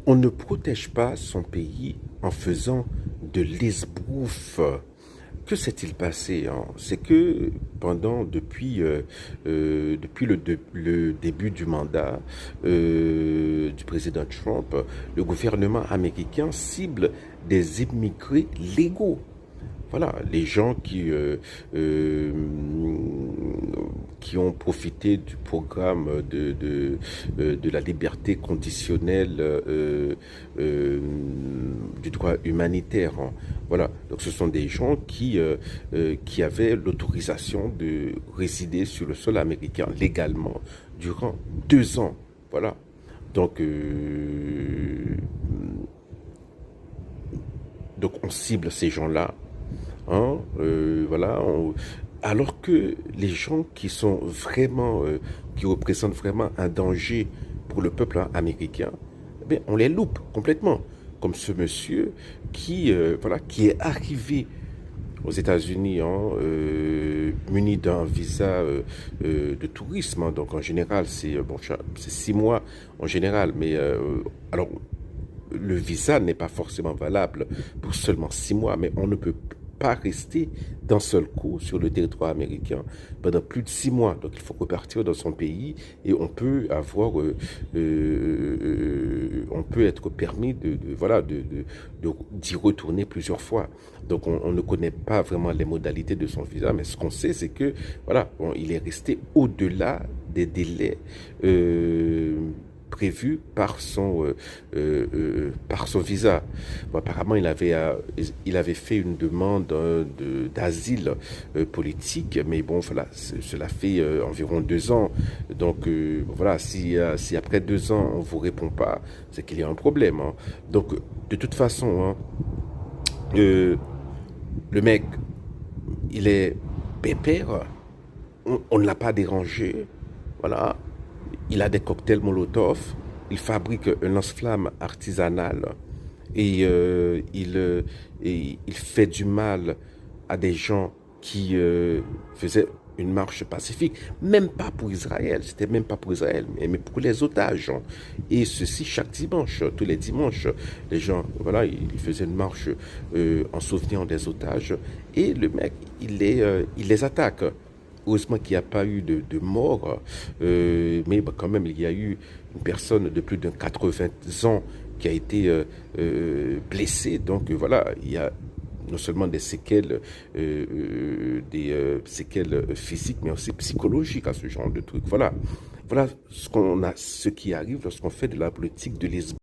On ne protège pas son pays en faisant de l'esbrouf. Que s'est-il passé, hein? C'est que depuis le début du mandat du président Trump, le gouvernement américain cible des immigrés légaux. Voilà, les gens euh, qui ont profité du programme de la liberté conditionnelle du droit humanitaire, hein. Voilà, donc ce sont des gens qui avaient l'autorisation de résider sur le sol américain légalement durant 2 ans. Voilà, donc, donc on cible ces gens-là. Hein, voilà, alors que les gens qui sont vraiment, qui représentent vraiment un danger pour le peuple américain, eh bien, on les loupe complètement. Comme ce monsieur voilà, qui est arrivé aux États-Unis, hein, muni d'un visa de tourisme, hein. Donc en général, c'est 6 mois en général, mais alors le visa n'est pas forcément valable pour seulement 6 mois, mais on ne peut pas rester d'un seul coup sur le territoire américain pendant plus de 6 mois. Donc il faut repartir dans son pays et on peut être permis d'y retourner plusieurs fois. Donc on ne connaît pas vraiment les modalités de son visa, mais ce qu'on sait, c'est que voilà, bon, il est resté au-delà des délais prévu par son visa. Bon, apparemment, il avait fait une demande d'asile politique, mais bon, voilà, cela fait environ 2 ans. Donc, voilà, si après 2 ans, on ne vous répond pas, c'est qu'il y a un problème, hein. Donc, de toute façon, hein, euh, le mec, il est pépère, on ne l'a pas dérangé, voilà. Il a des cocktails Molotov, il fabrique un lance-flamme artisanal et il fait du mal à des gens qui faisaient une marche pacifique, même pas pour Israël, c'était même pas pour Israël, mais pour les otages, hein. Et ceci chaque dimanche, tous les dimanches, les gens, voilà, ils faisaient une marche en souvenir des otages, et le mec, il les attaque. Heureusement qu'il n'y a pas eu de mort, mais bah, quand même, il y a eu une personne de plus de 80 ans qui a été blessée. Donc voilà, il y a non seulement des séquelles physiques, mais aussi psychologiques à ce genre de truc. Voilà, voilà ce qui arrive lorsqu'on fait de la politique de l'espoir.